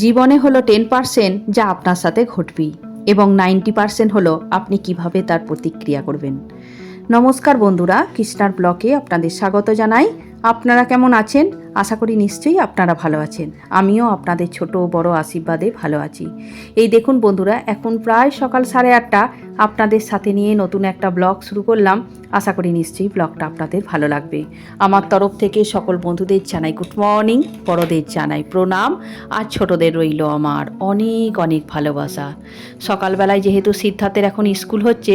জীবনে হলো 10% যা আপনার সাথে ঘটবেই এবং 90% হলো আপনি কিভাবে তার প্রতিক্রিয়া করবেন। নমস্কার বন্ধুরা, কৃষ্ণার ব্লগে আপনাদের স্বাগত জানাই। আপনারা কেমন আছেন? আশা করি নিশ্চয়ই আপনারা ভালো আছেন। আমিও আপনাদের ছোট বড় আশীর্বাদে ভালো আছি। এই দেখুন বন্ধুরা, এখন প্রায় সকাল 8:30 আপনাদের সাথে নিয়ে নতুন একটা ব্লগ শুরু করলাম। আশা করি নিশ্চয়ই ব্লগটা আপনাদের ভালো লাগবে। আমার তরফ থেকে সকল বন্ধুদের জানাই গুড মর্নিং, বড়দের জানাই প্রণাম, আর ছোটদের রইল আমার অনেক অনেক ভালোবাসা। সকালবেলায় যেহেতু সিদ্ধার্থের এখন স্কুল হচ্ছে,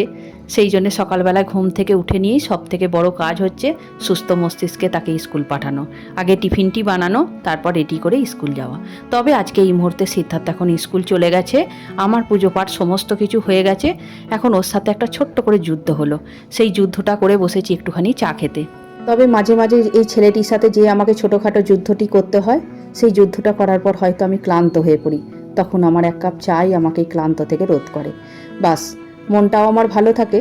সেই জন্য সকালবেলায় ঘুম থেকে উঠে নিয়েই সব থেকে বড় কাজ হচ্ছে সুস্থ মস্তিষ্কে তাকে স্কুল পাঠানো। আগে টিফিনটি বানানো, তারপর রেডি করে স্কুল যাওয়া। তবে আজকে এই মুহূর্তে সিদ্ধার্থ এখন স্কুল চলে গেছে, আমার পুজো পাঠ সমস্ত কিছু হয়ে গেছে। এখন ওর সাথে একটা ছোট্ট করে যুদ্ধ হলো, সেই যুদ্ধটা করে বসেছি একটুখানি চা খেতে। তবে মাঝে মাঝে এই ছেলেটির সাথে যে আমাকে ছোটোখাটো যুদ্ধটি করতে হয়, সেই যুদ্ধটা করার পর হয়তো আমি ক্লান্ত হয়ে পড়ি, তখন আমার এক কাপ চাই আমাকে ক্লান্ত থেকে রোধ করে। বাস, মনটাও আমার ভালো থাকে।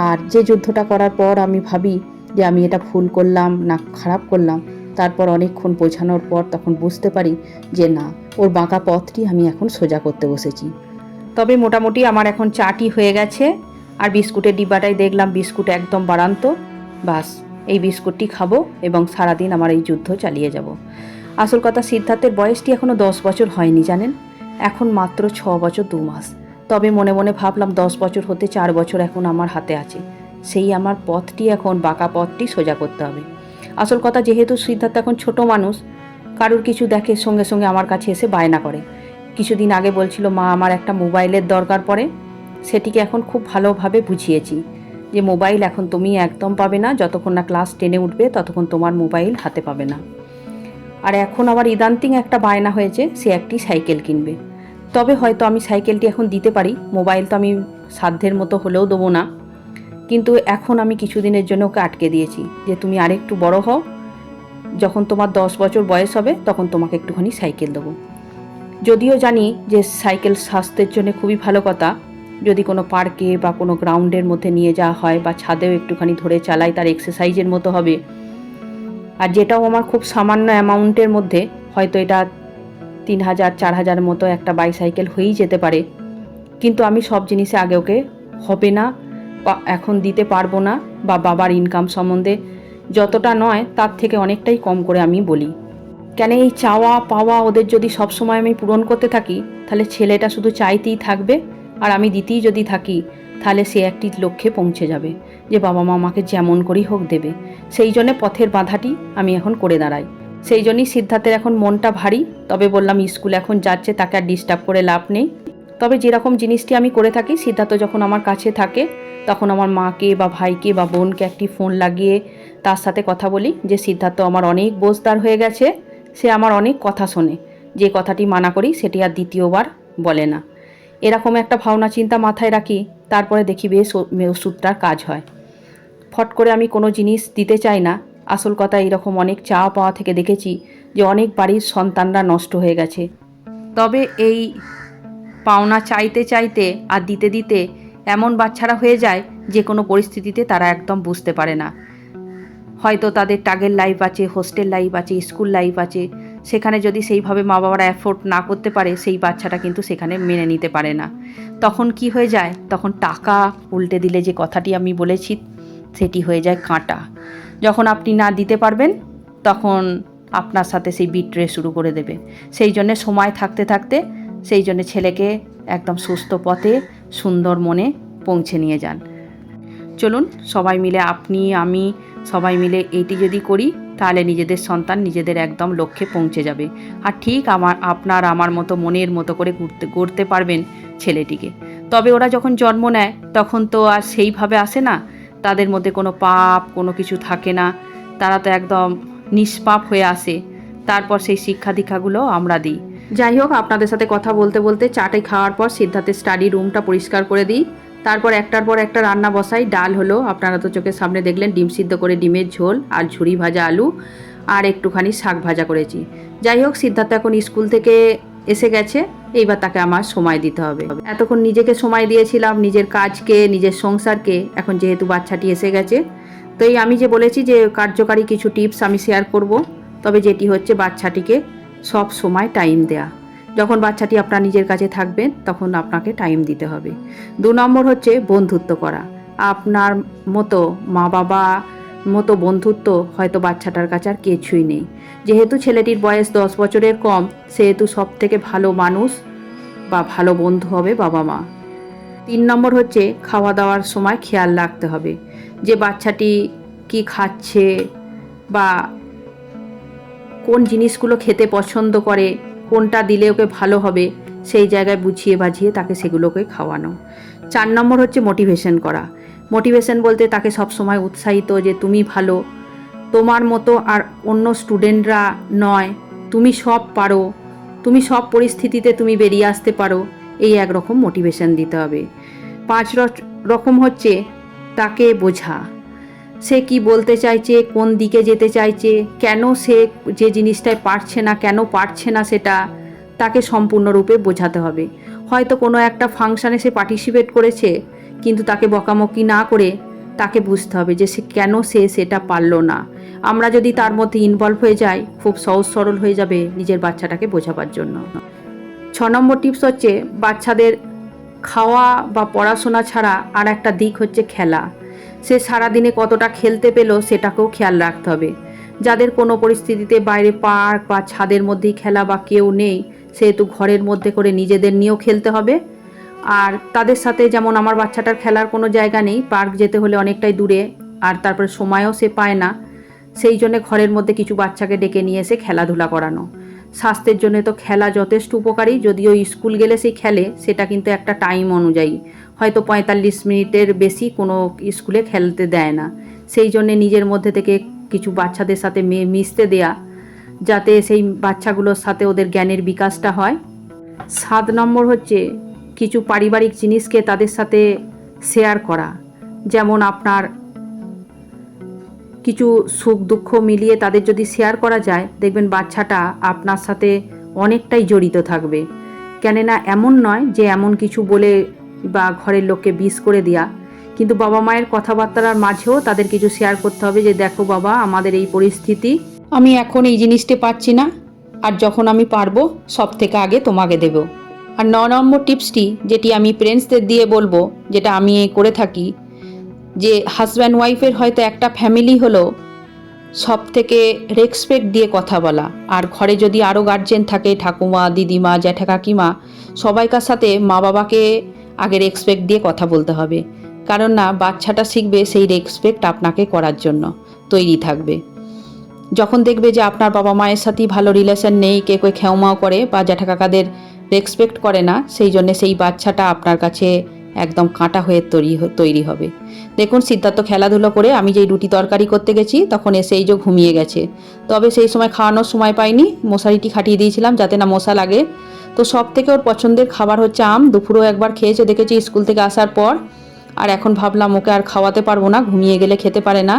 আর যে যুদ্ধটা করার পর আমি ভাবি যে আমি এটা ভুল করলাম না খারাপ করলাম, তারপর অনেকক্ষণ বোঝানোর পর তখন বুঝতে পারি যে না, ওর বাঁকা পথটি আমি এখন সোজা করতে বসেছি। তবে মোটামুটি আমার এখন চাটি হয়ে গেছে, আর বিস্কুটের ডিব্বাটাই দেখলাম বিস্কুট একদম বাড়ান্ত। বাস, এই বিস্কুটটি খাবো এবং সারাদিন আমার এই যুদ্ধ চালিয়ে যাব। আসল কথা, সিদ্ধার্থের বয়সটি এখনও 10 বছর হয়নি জানেন, এখন মাত্র 6 বছর 2 মাস। তবে মনে মনে ভাবলাম 10 বছর হতে 4 বছর এখন আমার হাতে আছে, সেই আমার পথটি এখন বাঁকা পথটি সোজা করতে হবে। আসল কথা, যেহেতু সিদ্ধার্থ এখন ছোট মানুষ, কারুর কিছু দেখে সঙ্গে সঙ্গে আমার কাছে এসে বায়না করে। কিছুদিন আগে বলছিল মা আমার একটা মোবাইলের দরকার পড়ে, সেটিকে এখন খুব ভালোভাবে বুঝিয়েছি যে মোবাইল এখন তুমি একদম পাবে না, যতক্ষণ না ক্লাস 10-এ উঠবে ততক্ষণ তোমার মোবাইল হাতে পাবে না। আর এখন আবার ইদান্তিং একটা বায়না হয়েছে, সে একটি সাইকেল কিনবে। তবে হয়তো আমি সাইকেলটি এখন দিতে পারি, মোবাইল তো আমি সাধ্যের মতো হলেও দেবো না। কিন্তু এখন আমি কিছুদিনের জন্য ওকে আটকে দিয়েছি যে তুমি আরেকটু বড় হও, যখন তোমার 10 বছর বয়স হবে তখন তোমাকে একটুখানি সাইকেল দেবো। যদিও জানি যে সাইকেল স্বাস্থ্যের জন্য খুবই ভালো কথা, যদি কোনো পার্কে বা কোনো গ্রাউন্ডের মধ্যে নিয়ে যাওয়া হয় বা ছাদেও একটুখানি ধরে চালাই, তার এক্সারসাইজের মতো হবে। আর যেটাও আমার খুব সামান্য অ্যামাউন্টের মধ্যে, হয়তো এটা 3000-4000 মতো একটা বাইসাইকেল হয়েই যেতে পারে। কিন্তু আমি সব জিনিসে আগে ওকে হবে না বা এখন দিতে পারবো না, বা বাবার ইনকাম সম্বন্ধে যতটা নয় তার থেকে অনেকটাই কম করে আমি বলি। কেন এই চাওয়া পাওয়া ওদের যদি সব সময় আমি পূরণ করতে থাকি, তাহলে ছেলেটা শুধু চাইতেই থাকবে, আর আমি দিতেই যদি থাকি, তাহলে সে একটি লক্ষ্যে পৌঁছে যাবে যে বাবা মা আমাকে যেমন করেই হোক দেবে। সেই জন্যে পথের বাধাটি আমি এখন করে দাঁড়াই। সেই জন্যই সিদ্ধার্থের এখন মনটা ভারী। তবে বললাম স্কুল এখন যাচ্ছে, তাকে আর ডিস্টার্ব করে লাভ নেই। তবে যেরকম জিনিসটি আমি করে থাকি, সিদ্ধার্থ যখন আমার কাছে থাকে তখন আমার মাকে বা ভাইকে বা বোনকে একটি ফোন লাগিয়ে তার সাথে কথা বলি যে সিদ্ধার্থ আমার অনেক বোঝদার হয়ে গেছে, সে আমার অনেক কথা শোনে, যে কথাটি মানা করি সেটি আর দ্বিতীয়বার বলে না। এরকম একটা ভাবনা চিন্তা মাথায় রাখি, তারপরে দেখি বেশ ওষুধটার কাজ হয়। ফট করে আমি কোনো জিনিস দিতে চাই না। আসল কথা, এইরকম অনেক চাওয়া পাওয়া থেকে দেখেছি যে অনেক বাড়ির সন্তানরা নষ্ট হয়ে গেছে। তবে এই পাওনা চাইতে চাইতে আর দিতে দিতে এমন বাচ্চারা হয়ে যায় যে কোনো পরিস্থিতিতে তারা একদম বুঝতে পারে না। হয়তো তাদের টাগের লাইফ আছে, হোস্টেল লাইফ আছে, স্কুল লাইফ আছে, সেখানে যদি সেইভাবে মা বাবারা অ্যাফোর্ড না করতে পারে, সেই বাচ্চাটা কিন্তু সেখানে মেনে নিতে পারে না। তখন কি হয়ে যায়, তখন টাকা উল্টে দিলে যে কথাটি আমি বলেছি সেটি হয়ে যায় কাঁটা। যখন আপনি না দিতে পারবেন তখন আপনার সাথে সেই বিট্রে শুরু করে দেবে। সেই জন্যে সময় থাকতে থাকতে সেই জন্য ছেলেকে একদম সুস্থ পথে সুন্দর মনে পৌঁছে নিয়ে যান। চলুন সবাই মিলে, আপনি আমি সবাই মিলে এইটি যদি করি, তাহলে নিজেদের সন্তান নিজেদের একদম লক্ষ্যে পৌঁছে যাবে। আর ঠিক আপনার আমার মতো মনের মতো করে গড়তে পারবেন ছেলেটিকে। তবে ওরা যখন জন্ম নেয় তখন তো আর সেইভাবে আসে না, তাদের মধ্যে কোনো পাপ কোনো কিছু থাকে না, তারা তো একদম নিষ্পাপ হয়ে আসে। তারপর সেই শিক্ষা দীক্ষাগুলো আমরা দিই। যাই হোক, আপনাদের সাথে কথা বলতে বলতে চাটে খাওয়ার পর সিদ্ধার্থের স্টাডি রুমটা পরিষ্কার করে দিই। তারপর একটার পর একটা রান্না বসাই। ডাল হলো, আপনারা তো চোখের সামনে দেখলেন, ডিম সিদ্ধ করে ডিমের ঝোল আর ঝুরি ভাজা আলু আর একটুখানি শাক ভাজা করেছি। যাই হোক, সিদ্ধার্থ এখন স্কুল থেকে এসে গেছে, এইবার তাকে আমার সময় দিতে হবে। এতক্ষণ নিজেকে সময় দিয়েছিলাম, নিজের কাজকে, নিজের সংসারকে। এখন যেহেতু বাচ্চাটি এসে গেছে, তো এই আমি যে বলেছি যে কার্যকারী কিছু টিপস আমি শেয়ার করব, তবে যেটি হচ্ছে বাচ্চাটিকে সব সময় টাইম দেয়া। যখন বাচ্চাটি আপনার নিজের কাছে থাকবেন তখন আপনাকে টাইম দিতে হবে। 2 নম্বর হচ্ছে বন্ধুত্ব করা। আপনার মতো মা বাবা মতো বন্ধুত্ব হয়তো বাচ্চাটার কাছে আর কিছুই নেই। যেহেতু ছেলেটির বয়স 10 বছরের কম, সেহেতু সব থেকে ভালো মানুষ বা ভালো বন্ধু হবে বাবা মা। 3 নম্বর হচ্ছে খাওয়া দাওয়ার সময় খেয়াল রাখতে হবে যে বাচ্চাটি কি খাচ্ছে বা কোন জিনিসগুলো খেতে পছন্দ করে, কোনটা দিলে ওকে ভালো হবে, সেই জায়গায় বুঝিয়ে বাঝিয়ে তাকে সেগুলোকে খাওয়ানো। 4 নম্বর হচ্ছে মোটিভেশন করা। মোটিভেশন বলতে তাকে সবসময় উৎসাহিত যে তুমি ভালো, তোমার মতো আর অন্য স্টুডেন্টরা নয়, তুমি সব পারো, তুমি সব পরিস্থিতিতে তুমি বেরিয়ে আসতে পারো, এই একরকম মোটিভেশন দিতে হবে। 5 রকম হচ্ছে তাকে বোঝা, সে কি বলতে চাইছে, কোন দিকে যেতে চাইছে, কেন সে যে জিনিসটায় পারছে না, কেন পারছে না, সেটা তাকে সম্পূর্ণরূপে বোঝাতে হবে। হয়তো কোনো একটা ফাংশানে সে পার্টিসিপেট করেছে, কিন্তু তাকে বকাবকি না করে তাকে বুঝতে হবে যে সে কেন সেটা পারলো না। আমরা যদি তার মধ্যে ইনভলভ হয়ে যাই, খুব সহজ সরল হয়ে যাবে নিজের বাচ্চাটাকে বোঝাবার জন্য। 6 নম্বর টিপস হচ্ছে বাচ্চাদের খাওয়া বা পড়াশোনা ছাড়া আর একটা দিক হচ্ছে খেলা। সে সারাদিনে কতটা খেলতে পেলো সেটাকেও খেয়াল রাখতে হবে। যাদের কোনো পরিস্থিতিতে বাইরে পার্ক বা ছাদের মধ্যেই খেলা বা কেউ নেই, সেহেতু ঘরের মধ্যে করে নিজেদের নিয়েও খেলতে হবে। আর তাদের সাথে, যেমন আমার বাচ্চাটার খেলার কোনো জায়গা নেই, পার্ক যেতে হলে অনেকটাই দূরে, আর তারপরে সময়ও সে পায় না, সেই জন্যে ঘরের মধ্যে কিছু বাচ্চাকে ডেকে নিয়ে এসে খেলাধুলা করানো। স্বাস্থ্যের জন্য তো খেলা যথেষ্ট উপকারী, যদিও স্কুল গেলে সেই খেলে, সেটা কিন্তু একটা টাইম অনুযায়ী, হয়তো 45 মিনিটের বেশি কোনো স্কুলে খেলতে দেয় না। সেই জন্যে নিজের মধ্যে থেকে কিছু বাচ্চাদের সাথে মিশতে দেয়া, যাতে সেই বাচ্চাগুলোর সাথে ওদের জ্ঞানের বিকাশটা হয়। 7 নম্বর হচ্ছে কিছু পারিবারিক জিনিসকে তাদের সাথে শেয়ার করা, যেমন আপনার কিছু সুখ দুঃখ মিলিয়ে তাদের যদি শেয়ার করা যায়, দেখবেন বাচ্চাটা আপনার সাথে অনেকটাই জড়িত থাকবে। কেননা এমন নয় যে এমন কিছু বলে বা ঘরের লোককে বিষ করে দেয়া, কিন্তু বাবা মায়ের কথাবার্তার মাঝেও তাদের কিছু শেয়ার করতে হবে যে দেখো বাবা, আমাদের এই পরিস্থিতি, আমি এখন এই জিনিসটা পাচ্ছি না, আর যখন আমি পারবো সব থেকে আগে তোমাকে দেব। আর 9 নম্বর টিপসটি, যেটি আমি পেরেন্টসদের দিয়ে বলবো, যেটা আমি করে থাকি, যে হাজব্যান্ড ওয়াইফের হয়তো একটা ফ্যামিলি হলো সব থেকে রেসপেক্ট দিয়ে কথা বলা। আর ঘরে যদি আরও গার্জেন থাকে, ঠাকুমা, দিদিমা, জ্যাঠা, কাকিমা, সবাইকার সাথে মা বাবাকে আগে রেসপেক্ট দিয়ে কথা বলতে হবে। কারণ না, বাচ্চাটা শিখবে সেই রেসপেক্ট আপনাকে করার জন্য তৈরি থাকবে। যখন দেখবে যে আপনার বাবা মায়ের সাথেই ভালো রিলেশন নেই, কে খেউমাও করে বা জ্যাঠা কাকাদের রেসপেক্ট করে না, সেই জন্যে সেই বাচ্চাটা আপনার কাছে একদম কাঁটা হয়ে তৈরি হবে। দেখুন, সিদ্ধার্থ খেলাধুলো করে আমি যেই রুটি তরকারি করতে গেছি, তখন এসে এই যে ঘুমিয়ে গেছে। তবে সেই সময় খাওয়ানোর সময় পাইনি, মশারিটি খাটিয়ে দিয়েছিলাম যাতে না মশা লাগে। তো সব থেকে ওর পছন্দের খাবার হচ্ছে আম। দুপুরেও একবার খেয়েছে দেখেছি স্কুল থেকে আসার পর। আর এখন ভাবলাম ওকে আর খাওয়াতে পারবো না, ঘুমিয়ে গেলে খেতে পারে না,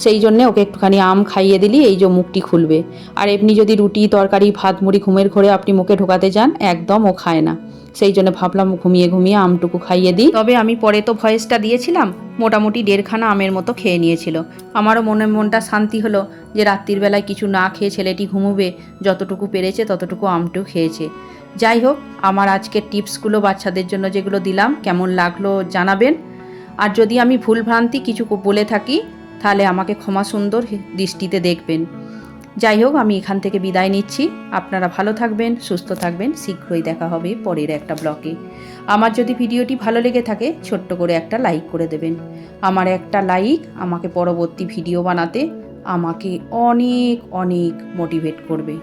সেই জন্যে ওকে একটুখানি আম খাইয়ে দিলি এই যে মুখটি খুলবে। আর এমনি যদি রুটি তরকারি ভাত মুড়ি ঘুমের ঘরে আপনি মুখে ঢোকাতে যান, একদম ও খায় না। সেই জন্য ভাবলাম ঘুমিয়ে ঘুমিয়ে আমটুকু খাইয়ে দিই। তবে আমি পরে তো ভয়েসটা দিয়েছিলাম, মোটামুটি 1.5 খানা আমের মতো খেয়ে নিয়েছিল। আমারও মনটা শান্তি হলো যে রাত্রির বেলায় কিছু না খেয়ে ছেলেটি ঘুমোবে, যতটুকু পেরেছে ততটুকু আমটুকু খেয়েছে। যাই হোক, আমার আজকের টিপসগুলো বাচ্চাদের জন্য যেগুলো দিলাম কেমন লাগলো জানাবেন। আর যদি আমি ভুলভ্রান্তি কিছু বলে থাকি, তাহলে আমাকে ক্ষমা সুন্দর দৃষ্টিতে দেখবেন। যাই হোক, আমি এখান থেকে বিদায় নিচ্ছি। আপনারা ভালো থাকবেন, সুস্থ থাকবেন। শীঘ্রই দেখা হবে পরের একটা ব্লগে। আমার যদি ভিডিওটি ভালো লেগে থাকে, ছোট্ট করে একটা লাইক করে দেবেন। আমার একটা লাইক আমাকে পরবর্তী ভিডিও বানাতে আমাকে অনেক অনেক মোটিভেট করবে।